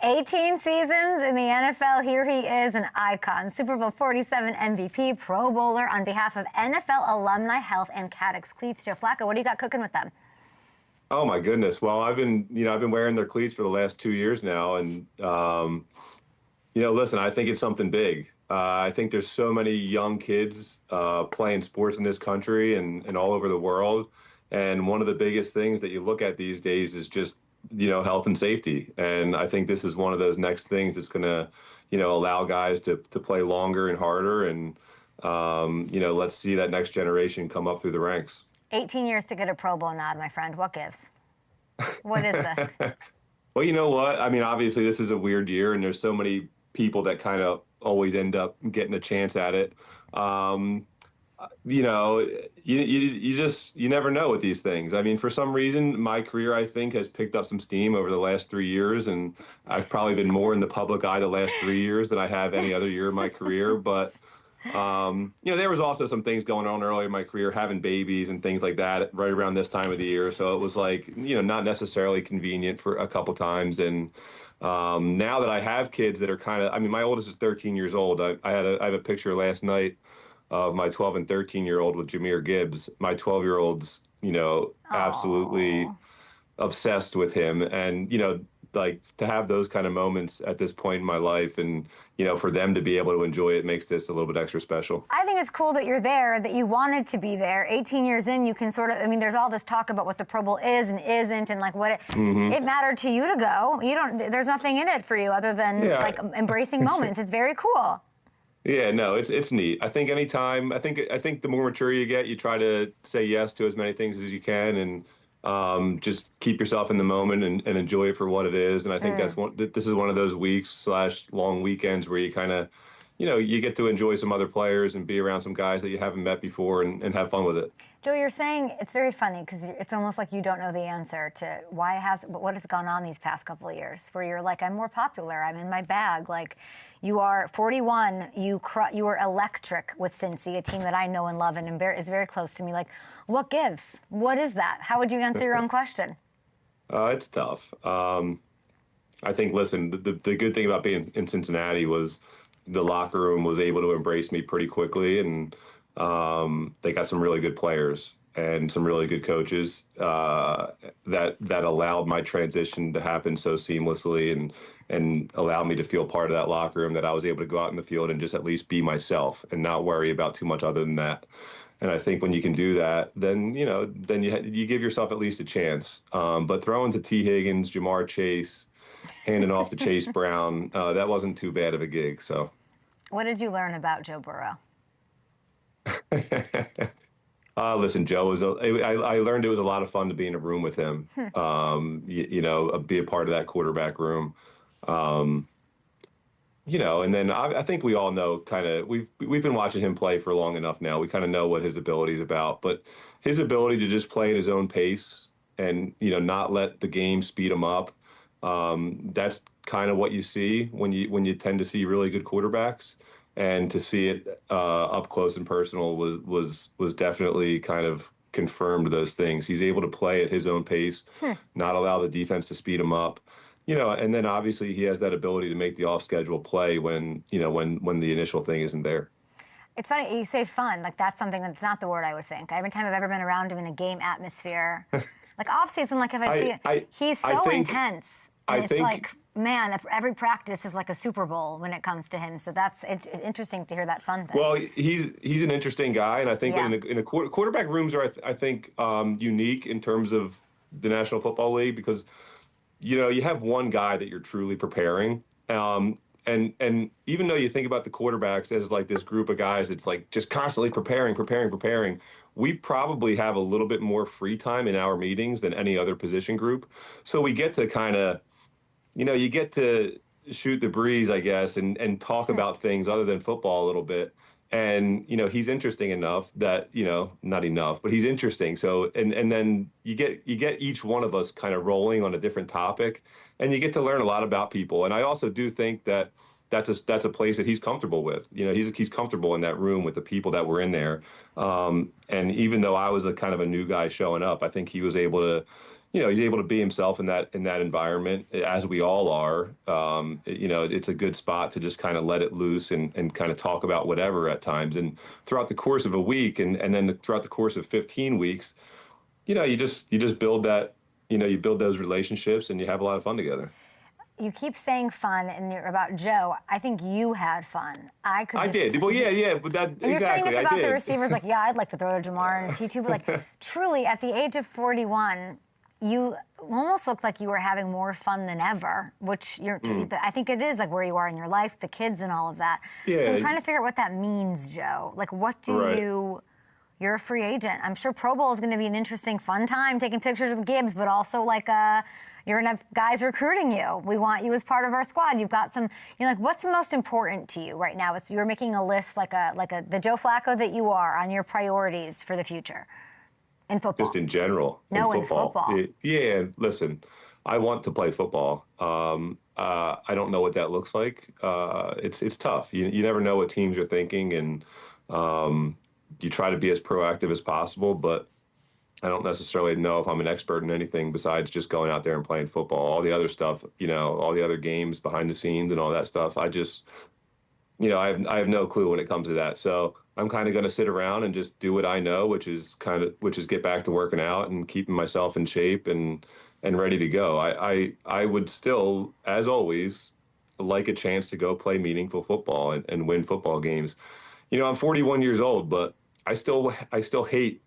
18 seasons in the NFL, here he is, an icon, Super Bowl 47 MVP, Pro Bowler. On behalf of NFL Alumni Health and CADDIX Cleats, Joe Flacco, what do you got cooking with them? Oh my goodness! Well, I've been wearing their cleats for the last 2 years now, and listen, I think it's something big. I think there's so many young kids playing sports in this country and all over the world, and one of the biggest things that you look at these days is just health and safety. And I think this is one of those next things that's going to, allow guys to play longer and harder. And, let's see that next generation come up through the ranks. 18 years to get a Pro Bowl nod, my friend. What gives? What is this? Well, you know what? I mean, obviously this is a weird year and there's so many people that kind of always end up getting a chance at it. You never know with these things. I mean, for some reason, my career, I think, has picked up some steam over the last 3 years, and I've probably been more in the public eye the last 3 years than I have any other year of my career. But, there was also some things going on earlier in my career, having babies and things like that right around this time of the year. So it was like, not necessarily convenient for a couple times. And now that I have kids that are kind of, I mean, my oldest is 13 years old. I have a picture last night of my 12 and 13-year-old with Jahmyr Gibbs. My 12-year-old's, absolutely obsessed with him. And, like to have those kind of moments at this point in my life and, for them to be able to enjoy it makes this a little bit extra special. I think it's cool that you're there, that you wanted to be there. 18 years in, you can sort of, I mean, there's all this talk about what the Pro Bowl is and isn't and like what it mattered to you to go. There's nothing in it for you other than like embracing moments. It's very cool. Yeah, no, it's neat. I think anytime, I think the more mature you get, you try to say yes to as many things as you can and just keep yourself in the moment and enjoy it for what it is. And I think this is one of those weeks / long weekends where you kind of, you get to enjoy some other players and be around some guys that you haven't met before and have fun with it. Joe, you're saying it's very funny because it's almost like you don't know the answer to what has gone on these past couple of years where you're like, I'm more popular, I'm in my bag. Like, you are 41, you are electric with Cincy, a team that I know and love and is very close to me. Like, what gives? What is that? How would you answer your own question? It's tough. I think, listen, the good thing about being in Cincinnati was the locker room was able to embrace me pretty quickly, and they got some really good players and some really good coaches that allowed my transition to happen so seamlessly and allowed me to feel part of that locker room, that I was able to go out in the field and just at least be myself and not worry about too much other than that. And I think when you can do that, then you give yourself at least a chance. But throwing to T. Higgins, Jamar Chase, handing off to Chase Brown, that wasn't too bad of a gig. So, what did you learn about Joe Burrow? Listen, Joe I learned it was a lot of fun to be in a room with him. Be a part of that quarterback room. And then I think we all know we've been watching him play for long enough now. We kind of know what his ability is about, but his ability to just play at his own pace and, not let the game speed him up. That's kind of what you see when you tend to see really good quarterbacks, and to see it up close and personal was definitely kind of confirmed those things. He's able to play at his own pace, not allow the defense to speed him up. And then obviously he has that ability to make the off-schedule play when the initial thing isn't there. It's funny, you say fun, like that's something that's not the word I would think. Every time I've ever been around him in a game atmosphere, like off-season, like if I see it, he's so intense. And it's like, man, every practice is like a Super Bowl when it comes to him. So it's interesting to hear that fun thing. Well, he's an interesting guy, and I think quarterback rooms are, I think, unique in terms of the National Football League because you have one guy that you're truly preparing. And even though you think about the quarterbacks as like this group of guys that's like just constantly preparing, we probably have a little bit more free time in our meetings than any other position group. So we get to kind of, you get to shoot the breeze, I guess, and talk about things other than football a little bit. And, he's interesting enough that, not enough, but he's interesting. So, and then you get each one of us kind of rolling on a different topic, and you get to learn a lot about people. And I also do think that that's a place that he's comfortable with. He's comfortable in that room with the people that were in there. And even though I was a kind of a new guy showing up, I think he was able to, he's able to be himself in that environment, as we all are. It's a good spot to just kind of let it loose and kind of talk about whatever at times. And throughout the course of a week, and then throughout the course of 15 weeks, you just build that, you build those relationships and you have a lot of fun together. You keep saying fun, and you're about Joe. I think you had fun. I did. Well, yeah, but that and exactly. You're saying it's about the receivers. Like, yeah, I'd like to throw to Jamar and T2, but like, truly, at the age of 41, you almost looked like you were having more fun than ever. Which I think it is like where you are in your life, the kids, and all of that. Yeah. So I'm trying to figure out what that means, Joe. Like, what do You're a free agent. I'm sure Pro Bowl is going to be an interesting, fun time taking pictures with Gibbs, but also like you're going to have guys recruiting you. We want you as part of our squad. You've got some, like, what's most important to you right now? You're making a list like the Joe Flacco that you are on your priorities for the future in football. Just in general. No, in football. Yeah, listen, I want to play football. I don't know what that looks like. It's tough. You never know what teams are thinking, and you try to be as proactive as possible, but I don't necessarily know if I'm an expert in anything besides just going out there and playing football. All the other stuff, all the other games behind the scenes and all that stuff, I just, I have no clue when it comes to that. So I'm kind of going to sit around and just do what I know, which is get back to working out and keeping myself in shape and ready to go. I would still, as always, like a chance to go play meaningful football and win football games. I'm 41 years old, but I still hate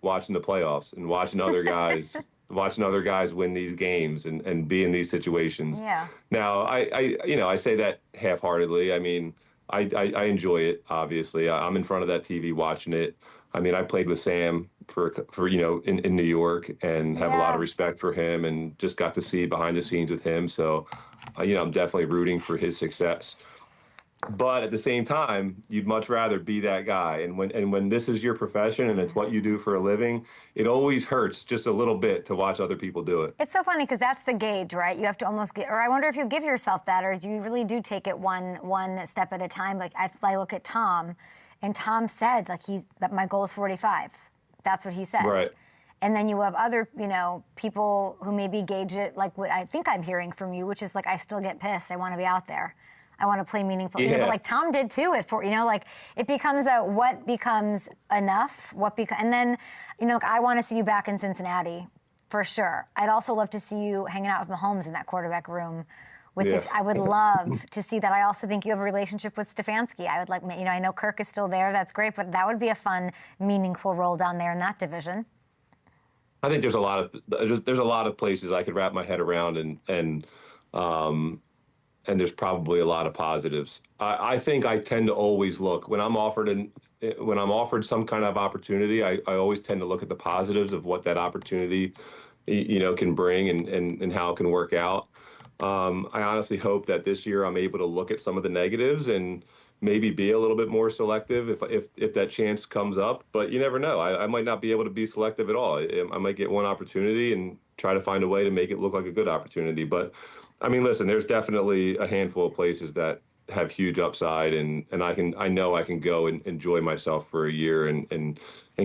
watching the playoffs and watching other guys win these games and be in these situations. Yeah. Now, I say that half-heartedly. I mean, I enjoy it, obviously. I'm in front of that TV watching it. I mean, I played with Sam for in New York, and have a lot of respect for him, and just got to see behind the scenes with him. So, I'm definitely rooting for his success. But at the same time, you'd much rather be that guy. And when this is your profession and it's what you do for a living, it always hurts just a little bit to watch other people do it. It's so funny because that's the gauge, right? You have to almost get, or I wonder if you give yourself that, or do you really do take it one step at a time? Like I look at Tom, and Tom said that my goal is 45. That's what he said. Right. And then you have other, people who maybe gauge it like what I think I'm hearing from you, which is like, I still get pissed. I want to be out there. I want to play meaningful. Yeah. But like Tom did too. It becomes what becomes enough. And then, I want to see you back in Cincinnati for sure. I'd also love to see you hanging out with Mahomes in that quarterback room. I would love to see that. I also think you have a relationship with Stefanski. I would like, I know Kirk is still there. That's great, but that would be a fun, meaningful role down there in that division. I think there's a lot of places I could wrap my head around, and there's probably a lot of positives. I think I tend to always look when I'm offered some kind of opportunity. I always tend to look at the positives of what that opportunity, can bring and how it can work out. I honestly hope that this year I'm able to look at some of the negatives and maybe be a little bit more selective if that chance comes up. But you never know. I might not be able to be selective at all. I might get one opportunity and try to find a way to make it look like a good opportunity. But I mean, listen, there's definitely a handful of places that have huge upside, and I know I can go and enjoy myself for a year and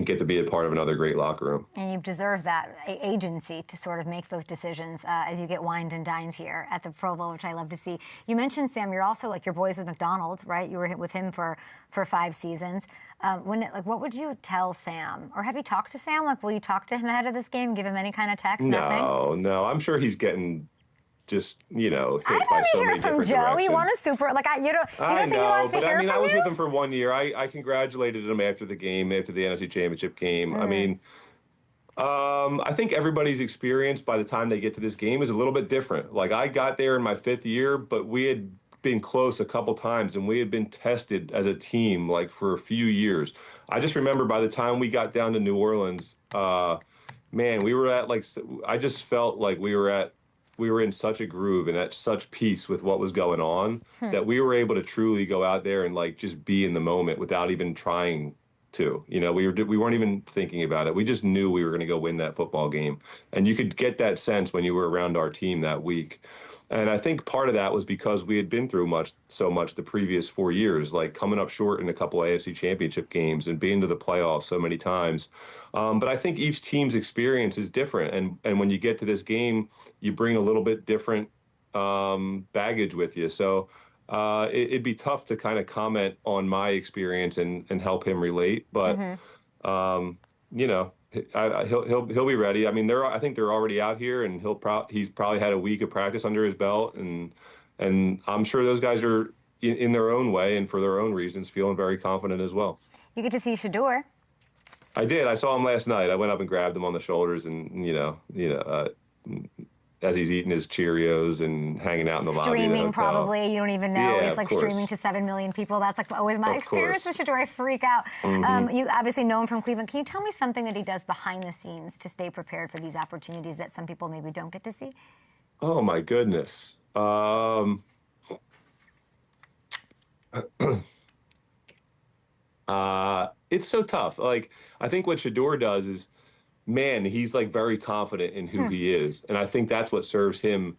get to be a part of another great locker room. And you deserve that agency to sort of make those decisions as you get wined and dined here at the Pro Bowl, which I love to see. You mentioned, Sam, you're also like your boys with McDonald, right? You were with him for 5 seasons. What would you tell Sam? Or have you talked to Sam? Will you talk to him ahead of this game, give him any kind of text? No. I'm sure he's getting just, hit by so many different Joe. directions. He won a Super, I know, but I mean, I was with him for 1 year. I congratulated him after the game, after the NFC Championship game. I mean, I think everybody's experience by the time they get to this game is a little bit different. Like, I got there in my 5th year, but we had been close a couple times, and we had been tested as a team, for a few years. I just remember by the time we got down to New Orleans, man, we were at, I just felt like we were in such a groove and at such peace with what was going on that we were able to truly go out there and just be in the moment without even trying to. We weren't even thinking about it. We just knew we were going to go win that football game. And you could get that sense when you were around our team that week. And I think part of that was because we had been through so much the previous 4 years, like coming up short in a couple AFC championship games and being to the playoffs so many times. But I think each team's experience is different. And when you get to this game, you bring a little bit different baggage with you. So it'd be tough to kind of comment on my experience and help him relate. But, you know, he'll be ready. I mean, I think they're already out here, and he's probably had a week of practice under his belt, and I'm sure those guys are in their own way and for their own reasons feeling very confident as well. You get to see Shedeur. I did. I saw him last night. I went up and grabbed him on the shoulders, and as he's eating his Cheerios and hanging out in the lobby of the hotel. Streaming, probably. You don't even know. Yeah, He's like streaming to 7 million people. That's like always my experience with Shedeur. I freak out. You obviously know him from Cleveland. Can you tell me something that he does behind the scenes to stay prepared for these opportunities that some people maybe don't get to see? Oh, my goodness. It's so tough. Like, I think what Shedeur does is, man, he's like very confident in who he is. And I think that's what serves him.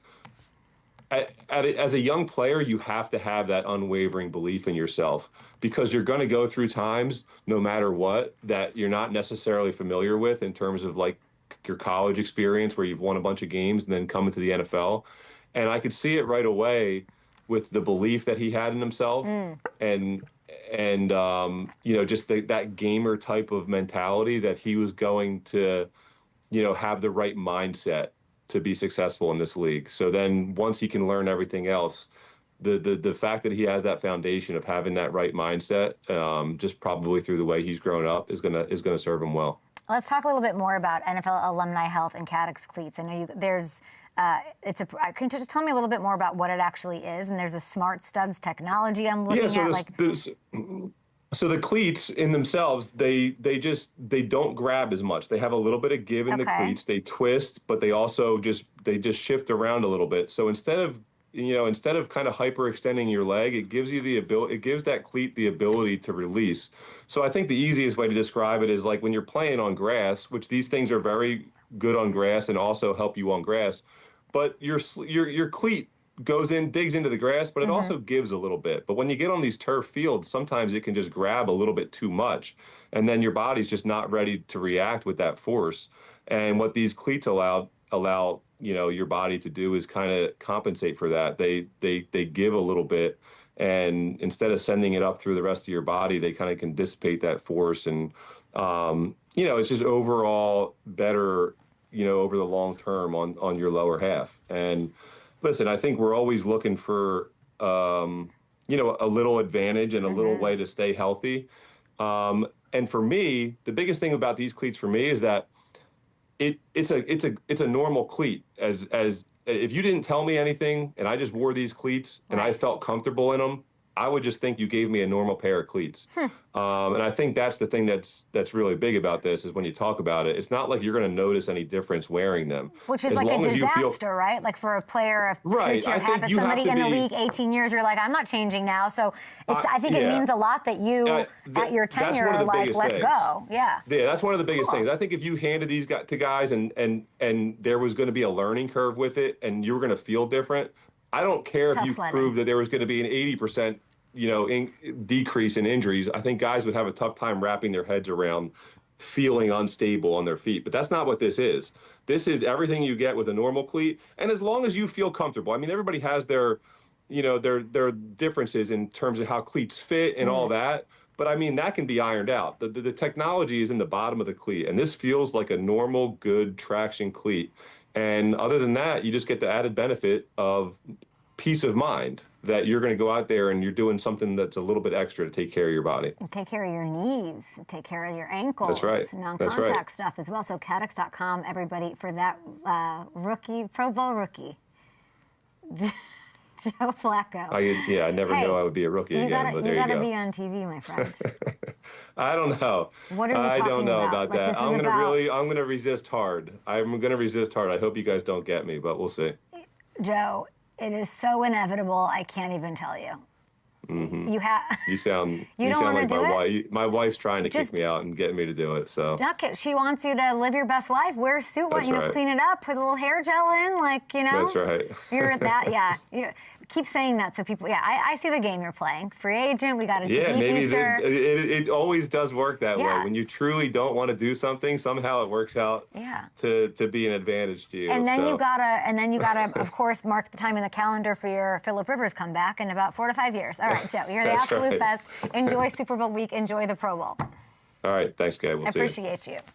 As a young player, you have to have that unwavering belief in yourself, because you're going to go through times, no matter what, that you're not necessarily familiar with in terms of like your college experience where you've won a bunch of games and then come into the NFL. And I could see it right away with the belief that he had in himself and just that gamer type of mentality that he was going to, have the right mindset to be successful in this league. So then once he can learn everything else, the fact that he has that foundation of having that right mindset, just probably through the way he's grown up, is gonna serve him well. Let's talk a little bit more about NFL alumni health and CADDIX cleats. I know there's can you just tell me a little bit more about what it actually is? And there's a smart studs technology I'm looking at. So the cleats in themselves, they don't grab as much. They have a little bit of give in the cleats. They twist, but they also just shift around a little bit. So instead of kind of hyperextending your leg, it gives you it gives that cleat the ability to release. So I think the easiest way to describe it is like when you're playing on grass, which these things are very good on grass and also help you on grass, but your cleat digs into the grass, but it also gives a little bit. But when you get on these turf fields, sometimes it can just grab a little bit too much, and then your body's just not ready to react with that force. And what these cleats allow your body to do is kind of compensate for that. They give a little bit, and instead of sending it up through the rest of your body, they kind of can dissipate that force, and it's just overall better, over the long term on your lower half. And listen, I think we're always looking for, a little advantage and a little way to stay healthy. And for me, the biggest thing about these cleats for me is that it's a normal cleat. As if you didn't tell me anything and I just wore these cleats and I felt comfortable in them, I would just think you gave me a normal pair of cleats. And I think that's the thing that's really big about this, is when you talk about it, it's not like you're going to notice any difference wearing them. Which is like a disaster, right? Like for a player of creature habits, somebody in the league 18 years, you're like, I'm not changing now. So I think it means a lot that you, at your tenure, are like, let's go. Yeah, that's one of the biggest things. I think if you handed these to guys and there was going to be a learning curve with it and you were going to feel different, I don't care if you proved that there was going to be an 80%, decrease in injuries. I think guys would have a tough time wrapping their heads around feeling unstable on their feet. But that's not what this is. This is everything you get with a normal cleat. And as long as you feel comfortable, I mean, everybody has their differences in terms of how cleats fit and all that. But I mean, that can be ironed out. The technology is in the bottom of the cleat, and this feels like a normal, good traction cleat. And other than that, you just get the added benefit of peace of mind that you're going to go out there and you're doing something that's a little bit extra to take care of your body. Take care of your knees, take care of your ankles. That's right. Non-contact stuff as well. So CADDIX.com, everybody, for that Pro Bowl rookie, Joe Flacco. I never knew I would be a rookie again, but there you go. You got to be on TV, my friend. I don't know. What are you talking I don't know about that. I'm going to resist hard. I'm going to resist hard. I hope you guys don't get me, but we'll see. Joe, it is so inevitable, I can't even tell you. You have. You sound You sound like do my it? wife. My wife's trying to kick me out and get me to do it. So. She wants you to live your best life. Wear a suit, That's right. clean it up, put a little hair gel in, That's right. You're that, yeah. Keep saying that so people, I see the game you're playing. Free agent, we got a TV maybe future. it always does work that way. Yeah. When you truly don't want to do something, somehow it works out to be an advantage to you. And then you gotta, of course, mark the time in the calendar for your Phillip Rivers comeback in about 4 to 5 years. All right, Joe, you're the absolute best. Enjoy Super Bowl week. Enjoy the Pro Bowl. All right, thanks, Gabe. We'll see you. Appreciate you.